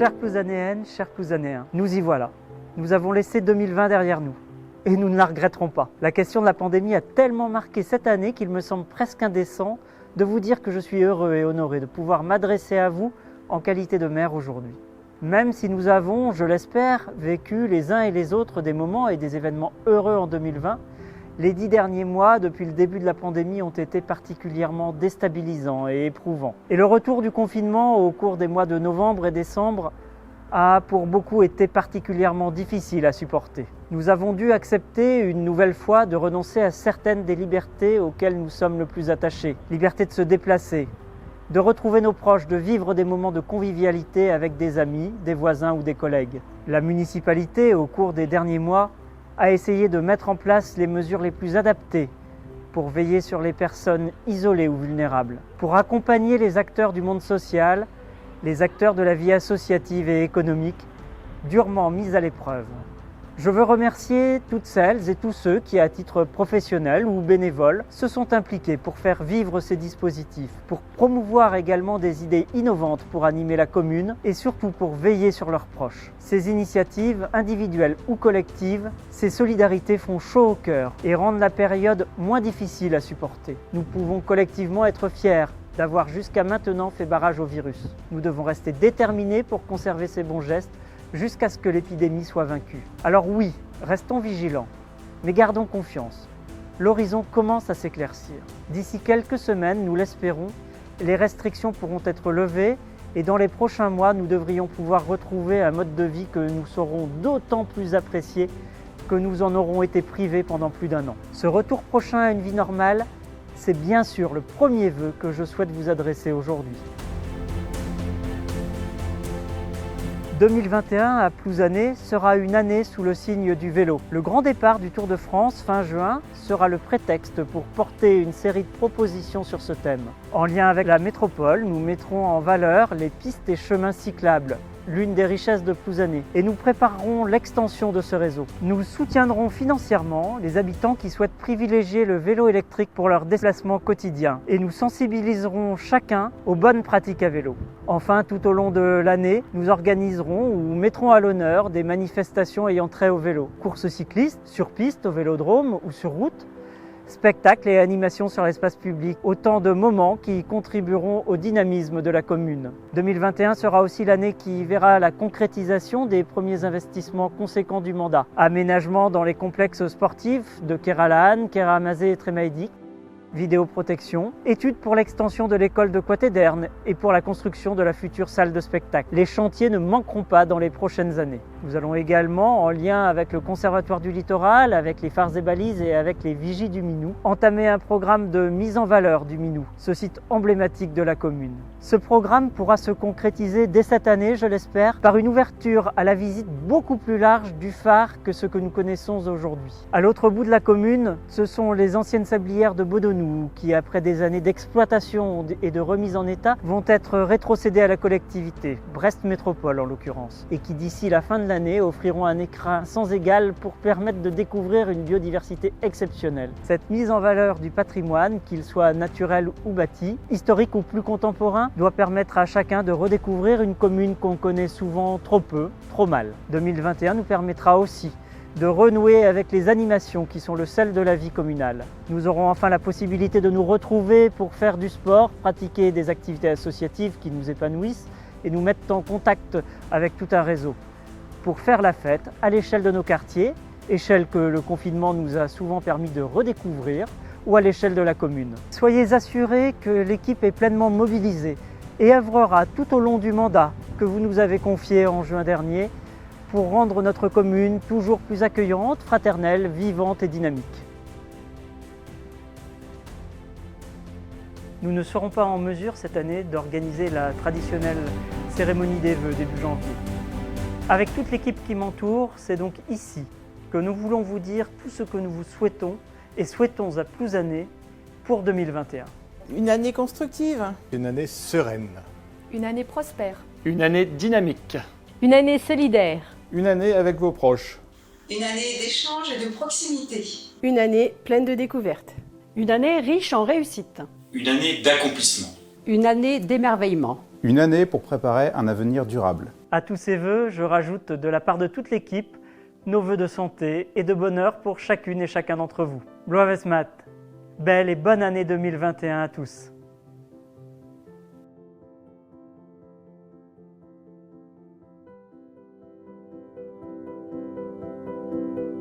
Chères Plouzanéennes, chers Plouzanéens, nous y voilà. Nous avons laissé 2020 derrière nous. Et nous ne la regretterons pas. La question de la pandémie a tellement marqué cette année qu'il me semble presque indécent de vous dire que je suis heureux et honoré de pouvoir m'adresser à vous en qualité de maire aujourd'hui. Même si nous avons, je l'espère, vécu les uns et les autres des moments et des événements heureux en 2020, les 10 derniers mois, depuis le début de la pandémie, ont été particulièrement déstabilisants et éprouvants. Et le retour du confinement au cours des mois de novembre et décembre a pour beaucoup été particulièrement difficile à supporter. Nous avons dû accepter une nouvelle fois de renoncer à certaines des libertés auxquelles nous sommes le plus attachés. Liberté de se déplacer, de retrouver nos proches, de vivre des moments de convivialité avec des amis, des voisins ou des collègues. La municipalité, au cours des derniers mois, a essayé de mettre en place les mesures les plus adaptées pour veiller sur les personnes isolées ou vulnérables, pour accompagner les acteurs du monde social, les acteurs de la vie associative et économique, durement mis à l'épreuve. Je veux remercier toutes celles et tous ceux qui, à titre professionnel ou bénévole, se sont impliqués pour faire vivre ces dispositifs, pour promouvoir également des idées innovantes pour animer la commune et surtout pour veiller sur leurs proches. Ces initiatives, individuelles ou collectives, ces solidarités font chaud au cœur et rendent la période moins difficile à supporter. Nous pouvons collectivement être fiers d'avoir jusqu'à maintenant fait barrage au virus. Nous devons rester déterminés pour conserver ces bons gestes jusqu'à ce que l'épidémie soit vaincue. Alors oui, restons vigilants, mais gardons confiance. L'horizon commence à s'éclaircir. D'ici quelques semaines, nous l'espérons, les restrictions pourront être levées et dans les prochains mois, nous devrions pouvoir retrouver un mode de vie que nous saurons d'autant plus apprécier que nous en aurons été privés pendant plus d'1 an. Ce retour prochain à une vie normale, c'est bien sûr le premier vœu que je souhaite vous adresser aujourd'hui. 2021 à Plouzané sera une année sous le signe du vélo. Le grand départ du Tour de France fin juin sera le prétexte pour porter une série de propositions sur ce thème. En lien avec la métropole, nous mettrons en valeur les pistes et chemins cyclables, l'une des richesses de Plouzané, et nous préparerons l'extension de ce réseau. Nous soutiendrons financièrement les habitants qui souhaitent privilégier le vélo électrique pour leur déplacement quotidien et nous sensibiliserons chacun aux bonnes pratiques à vélo. Enfin, tout au long de l'année, nous organiserons ou mettrons à l'honneur des manifestations ayant trait au vélo. Courses cyclistes, sur piste, au vélodrome ou sur route, spectacles et animations sur l'espace public, autant de moments qui contribueront au dynamisme de la commune. 2021 sera aussi l'année qui verra la concrétisation des premiers investissements conséquents du mandat. Aménagement dans les complexes sportifs de Kéralaan, Kéramazé et Trémaïdik, vidéoprotection, études pour l'extension de l'école de Coatederne et pour la construction de la future salle de spectacle. Les chantiers ne manqueront pas dans les prochaines années. Nous allons également, en lien avec le Conservatoire du Littoral, avec les phares et balises et avec les vigies du Minou, entamer un programme de mise en valeur du Minou, ce site emblématique de la commune. Ce programme pourra se concrétiser dès cette année, je l'espère, par une ouverture à la visite beaucoup plus large du phare que ce que nous connaissons aujourd'hui. À l'autre bout de la commune, ce sont les anciennes sablières de Beaudonou qui, après des années d'exploitation et de remise en état, vont être rétrocédées à la collectivité, Brest Métropole en l'occurrence, et qui d'ici la fin de l'année offriront un écrin sans égal pour permettre de découvrir une biodiversité exceptionnelle. Cette mise en valeur du patrimoine, qu'il soit naturel ou bâti, historique ou plus contemporain, doit permettre à chacun de redécouvrir une commune qu'on connaît souvent trop peu, trop mal. 2021 nous permettra aussi de renouer avec les animations qui sont le sel de la vie communale. Nous aurons enfin la possibilité de nous retrouver pour faire du sport, pratiquer des activités associatives qui nous épanouissent et nous mettent en contact avec tout un réseau. Pour faire la fête à l'échelle de nos quartiers, échelle que le confinement nous a souvent permis de redécouvrir, ou à l'échelle de la commune. Soyez assurés que l'équipe est pleinement mobilisée et œuvrera tout au long du mandat que vous nous avez confié en juin dernier pour rendre notre commune toujours plus accueillante, fraternelle, vivante et dynamique. Nous ne serons pas en mesure cette année d'organiser la traditionnelle cérémonie des vœux début janvier. Avec toute l'équipe qui m'entoure, c'est donc ici que nous voulons vous dire tout ce que nous vous souhaitons et souhaitons à Plouzané pour 2021. Une année constructive. Une année sereine. Une année prospère. Une année dynamique. Une année solidaire. Une année avec vos proches. Une année d'échange et de proximité. Une année pleine de découvertes. Une année riche en réussites. Une année d'accomplissement. Une année d'émerveillement. Une année pour préparer un avenir durable. À tous ces vœux, je rajoute de la part de toute l'équipe nos vœux de santé et de bonheur pour chacune et chacun d'entre vous. Bloavesmat, belle et bonne année 2021 à tous.